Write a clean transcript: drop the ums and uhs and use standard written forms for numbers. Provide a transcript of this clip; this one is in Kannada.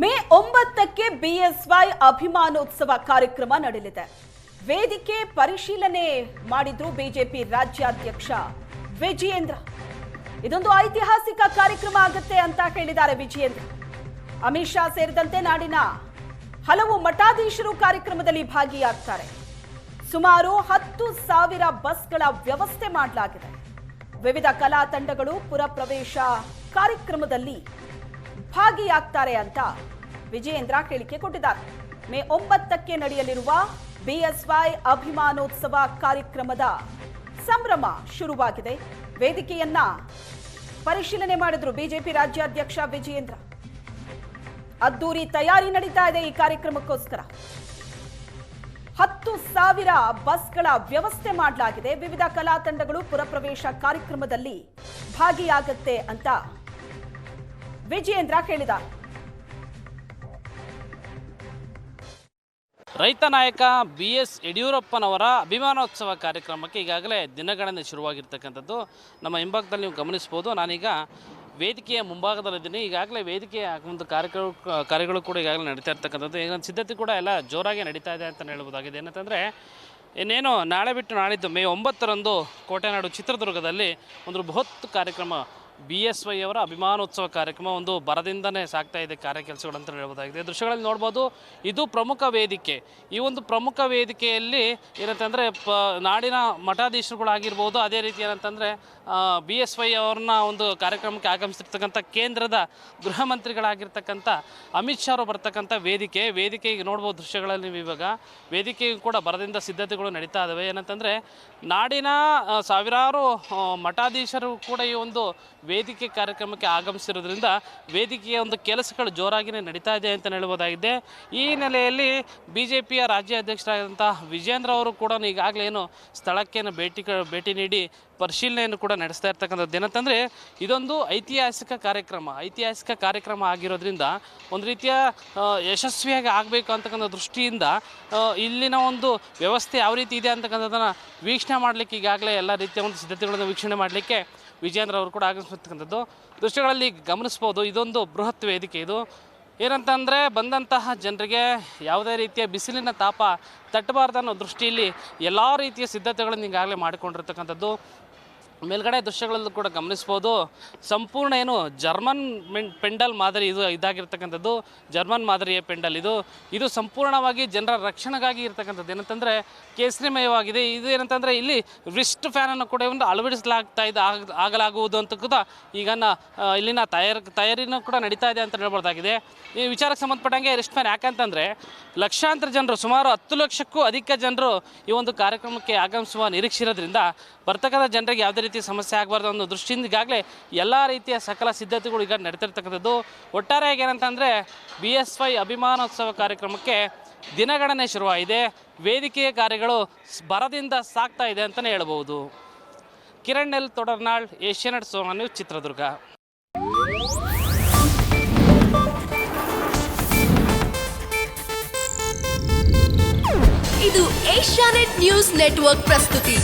ಮೇ 9ಕ್ಕೆ ಬಿಎಸ್ವೈ ಅಭಿಮಾನೋತ್ಸವ ಕಾರ್ಯಕ್ರಮ ನಡೆಯಲಿದೆ. ವೇದಿಕೆ ಪರಿಶೀಲನೆ ಮಾಡಿದ್ರು ಬಿಜೆಪಿ ರಾಜ್ಯಾಧ್ಯಕ್ಷ ವಿಜಯೇಂದ್ರ. ಇದೊಂದು ಐತಿಹಾಸಿಕ ಕಾರ್ಯಕ್ರಮ ಆಗುತ್ತೆ ಅಂತ ಹೇಳಿದ್ದಾರೆ ವಿಜಯೇಂದ್ರ. ಅಮಿತ್ ಶಾ ಸೇರಿದಂತೆ ನಾಡಿನ ಹಲವು ಮಠಾಧೀಶರು ಕಾರ್ಯಕ್ರಮದಲ್ಲಿ ಭಾಗಿಯಾಗ್ತಾರೆ. ಸುಮಾರು 10,000 ಬಸ್ಗಳ ವ್ಯವಸ್ಥೆ ಮಾಡಲಾಗಿದೆ. ವಿವಿಧ ಕಲಾ ತಂಡಗಳು ಪುರಪ್ರವೇಶ ಕಾರ್ಯಕ್ರಮದಲ್ಲಿ ಭಾಗಿಯಾಗ್ತಾರೆ ಅಂತ ವಿಜಯೇಂದ್ರ ಹೇಳಿಕೆ ಕೊಟ್ಟಿದ್ದಾರೆ. ಮೇ 9ಕ್ಕೆ ನಡೆಯಲಿರುವ ಬಿಎಸ್ವೈ ಅಭಿಮಾನೋತ್ಸವ ಕಾರ್ಯಕ್ರಮದ ಸಂಭ್ರಮ ಶುರುವಾಗಿದೆ. ವೇದಿಕೆಯನ್ನ ಪರಿಶೀಲನೆ ಮಾಡಿದ್ರು ಬಿಜೆಪಿ ರಾಜ್ಯಾಧ್ಯಕ್ಷ ವಿಜಯೇಂದ್ರ. ಅದ್ದೂರಿ ತಯಾರಿ ನಡೀತಾ ಇದೆ ಈ ಕಾರ್ಯಕ್ರಮಕ್ಕೋಸ್ಕರ. 10,000 ಬಸ್ಗಳ ವ್ಯವಸ್ಥೆ ಮಾಡಲಾಗಿದೆ. ವಿವಿಧ ಕಲಾ ತಂಡಗಳು ಪುರಪ್ರವೇಶ ಕಾರ್ಯಕ್ರಮದಲ್ಲಿ ಭಾಗಿಯಾಗುತ್ತೆ ಅಂತ ವಿಜಯೇಂದ್ರ ಹೇಳಿದ್ದಾರೆ. ರೈತ ನಾಯಕ BS ಯಡಿಯೂರಪ್ಪನವರ ಅಭಿಮಾನೋತ್ಸವ ಕಾರ್ಯಕ್ರಮಕ್ಕೆ ಈಗಾಗಲೇ ದಿನಗಣನೆ ಶುರುವಾಗಿರ್ತಕ್ಕಂಥದ್ದು ನಮ್ಮ ಹಿಂಭಾಗದಲ್ಲಿ ನೀವು ಗಮನಿಸ್ಬೋದು. ನಾನೀಗ ವೇದಿಕೆಯ ಮುಂಭಾಗದಲ್ಲಿದ್ದೀನಿ. ಈಗಾಗಲೇ ವೇದಿಕೆಯ ಒಂದು ಕಾರ್ಯಗಳು ಕೂಡ ಈಗಾಗಲೇ ನಡೀತಾ ಇರ್ತಕ್ಕಂಥದ್ದು. ಈಗ ಸಿದ್ಧತೆ ಕೂಡ ಎಲ್ಲ ಜೋರಾಗಿ ನಡೀತಾ ಇದೆ ಅಂತ ಹೇಳ್ಬೋದಾಗಿದೆ. ಏನಂತಂದರೆ ಇನ್ನೇನು ನಾಳೆ ಬಿಟ್ಟು ನಾಳಿದ್ದು ಮೇ 9ರಂದು ಕೋಟೆನಾಡು ಚಿತ್ರದುರ್ಗದಲ್ಲಿ ಒಂದು ಬೃಹತ್ ಕಾರ್ಯಕ್ರಮ BSY ಅವರ ಅಭಿಮಾನೋತ್ಸವ ಕಾರ್ಯಕ್ರಮ ಒಂದು ಬರದಿಂದನೇ ಸಾಗ್ತಾ ಇದೆ ಕಾರ್ಯಕೆಲಸಗಳು ಅಂತ ಹೇಳ್ಬೋದಾಗಿದೆ. ದೃಶ್ಯಗಳಲ್ಲಿ ನೋಡ್ಬೋದು, ಇದು ಪ್ರಮುಖ ವೇದಿಕೆ. ಈ ಒಂದು ಪ್ರಮುಖ ವೇದಿಕೆಯಲ್ಲಿ ಏನಂತಂದರೆ ನಾಡಿನ ಮಠಾಧೀಶರುಗಳಾಗಿರ್ಬೋದು, ಅದೇ ರೀತಿ ಏನಂತಂದರೆ BSY ಅವ್ರನ್ನ ಒಂದು ಕಾರ್ಯಕ್ರಮಕ್ಕೆ ಆಗಮಿಸಿರ್ತಕ್ಕಂಥ ಕೇಂದ್ರದ ಗೃಹ ಮಂತ್ರಿಗಳಾಗಿರ್ತಕ್ಕಂಥ ಅಮಿತ್ ಶಾ ಅವರು ಬರ್ತಕ್ಕಂಥ ವೇದಿಕೆಗೆ ನೋಡ್ಬೋದು ದೃಶ್ಯಗಳಲ್ಲಿ ನೀವು. ಇವಾಗ ವೇದಿಕೆಗೂ ಕೂಡ ಬರದಿಂದ ಸಿದ್ಧತೆಗಳು ನಡೀತಾ ಇದ್ದಾವೆ. ಏನಂತಂದರೆ ನಾಡಿನ ಸಾವಿರಾರು ಮಠಾಧೀಶರು ಕೂಡ ಈ ಒಂದು ವೇದಿಕೆ ಕಾರ್ಯಕ್ರಮಕ್ಕೆ ಆಗಮಿಸಿರೋದ್ರಿಂದ ವೇದಿಕೆಯ ಒಂದು ಕೆಲಸಗಳು ಜೋರಾಗಿಯೇ ನಡೀತಾ ಇದೆ ಅಂತ ಹೇಳ್ಬೋದಾಗಿದೆ. ಈ ನೆಲೆಯಲ್ಲಿ BJPಯ ರಾಜ್ಯಾಧ್ಯಕ್ಷರಾದಂಥ ವಿಜಯೇಂದ್ರ ಅವರು ಕೂಡ ಈಗಾಗಲೇ ಏನು ಸ್ಥಳಕ್ಕೆ ಭೇಟಿ ನೀಡಿ ಪರಿಶೀಲನೆಯನ್ನು ಕೂಡ ನಡೆಸ್ತಾ ಇರ್ತಕ್ಕಂಥದ್ದು. ಏನಂತಂದರೆ ಇದೊಂದು ಐತಿಹಾಸಿಕ ಕಾರ್ಯಕ್ರಮ ಆಗಿರೋದ್ರಿಂದ ಒಂದು ರೀತಿಯ ಯಶಸ್ವಿಯಾಗಿ ಆಗಬೇಕು ಅಂತಕ್ಕಂಥ ದೃಷ್ಟಿಯಿಂದ ಇಲ್ಲಿನ ಒಂದು ವ್ಯವಸ್ಥೆ ಯಾವ ರೀತಿ ಇದೆ ಅಂತಕ್ಕಂಥದ್ದನ್ನು ವೀಕ್ಷಣೆ ಮಾಡಲಿಕ್ಕೆ ಈಗಾಗಲೇ ಎಲ್ಲ ರೀತಿಯ ಒಂದು ಸಿದ್ಧತೆಗಳನ್ನು ವೀಕ್ಷಣೆ ಮಾಡಲಿಕ್ಕೆ ವಿಜಯೇಂದ್ರ ಅವರು ಕೂಡ ಆಗಮಿಸಿರ್ತಕ್ಕಂಥದ್ದು. ದೃಶ್ಯಗಳಲ್ಲಿ ಗಮನಿಸ್ಬೋದು, ಇದೊಂದು ಬೃಹತ್ ವೇದಿಕೆ. ಇದು ಏನಂತಂದರೆ ಬಂದಂತಹ ಜನರಿಗೆ ಯಾವುದೇ ರೀತಿಯ ಬಿಸಿಲಿನ ತಾಪ ತಟ್ಟಬಾರ್ದು ಅನ್ನೋ ದೃಷ್ಟಿಯಲ್ಲಿ ಎಲ್ಲ ರೀತಿಯ ಸಿದ್ಧತೆಗಳನ್ನು ಈಗಾಗಲೇ ಮಾಡಿಕೊಂಡಿರ್ತಕ್ಕಂಥದ್ದು. ಮೇಲ್ಗಡೆ ದೃಶ್ಯಗಳಲ್ಲೂ ಕೂಡ ಗಮನಿಸ್ಬೋದು, ಸಂಪೂರ್ಣ ಏನು ಜರ್ಮನ್ ಪೆಂಡಲ್ ಮಾದರಿ ಇದಾಗಿರ್ತಕ್ಕಂಥದ್ದು. ಜರ್ಮನ್ ಮಾದರಿಯ ಪೆಂಡಲ್ ಇದು ಸಂಪೂರ್ಣವಾಗಿ ಜನರ ರಕ್ಷಣೆಗಾಗಿ ಇರ್ತಕ್ಕಂಥದ್ದು. ಏನಂತಂದರೆ ಕೇಸರಿಮಯವಾಗಿದೆ. ಇದು ಏನಂತಂದರೆ ಇಲ್ಲಿ ರಿಸ್ಟ್ ಫ್ಯಾನನ್ನು ಕೂಡ ಒಂದು ಆಗಲಾಗುವುದು ಅಂತ ಕೂಡ ಈಗ ಇಲ್ಲಿನ ತಯಾರಿನೂ ಕೂಡ ನಡೀತಾ ಇದೆ ಅಂತ ಹೇಳ್ಬೋದಾಗಿದೆ. ಈ ವಿಚಾರಕ್ಕೆ ಸಂಬಂಧಪಟ್ಟಂಗೆ ರಿಸ್ಟ್ ಫ್ಯಾನ್ ಯಾಕಂತಂದರೆ ಲಕ್ಷಾಂತರ ಜನರು, ಸುಮಾರು 10 ಲಕ್ಷಕ್ಕೂ ಅಧಿಕ ಜನರು ಈ ಒಂದು ಕಾರ್ಯಕ್ರಮಕ್ಕೆ ಆಗಮಿಸುವ ನಿರೀಕ್ಷೆ ಇರೋದ್ರಿಂದ ಬರ್ತಕ್ಕಂಥ ಜನರಿಗೆ ಯಾವುದೇ ರೀತಿ ಸಮಸ್ಯೆ ಆಗಬಾರ್ದು ಅನ್ನೋ ದೃಷ್ಟಿಯಿಂದ ಈಗಾಗಲೇ ಎಲ್ಲ ರೀತಿಯ ಸಕಲ ಸಿದ್ಧತೆಗಳು ಈಗ ನಡೀತಿರ್ತಕ್ಕಂಥದ್ದು. ಒಟ್ಟಾರೆಯಾಗಿ ಏನಂತಂದರೆ BSY ಅಭಿಮಾನೋತ್ಸವ ಕಾರ್ಯಕ್ರಮಕ್ಕೆ ದಿನಗಣನೆ ಶುರುವಾಗಿದೆ. ವೇದಿಕೆಯ ಕಾರ್ಯಗಳು ಬರದಿಂದ ಸಾಗ್ತಾ ಇದೆ ಅಂತಲೇ ಹೇಳ್ಬೋದು. ಕಿರಣ್ ಎಲ್ ತೊಡರ್ನಾಳ್, ಏಷ್ಯಾನೆಟ್ ಸೋಮಾ ನ್ಯೂಸ್, ಚಿತ್ರದುರ್ಗ. ಇದು ಏಷ್ಯಾನೆಟ್ ನ್ಯೂಸ್ ನೆಟ್ವರ್ಕ್ ಪ್ರಸ್ತುತಿ.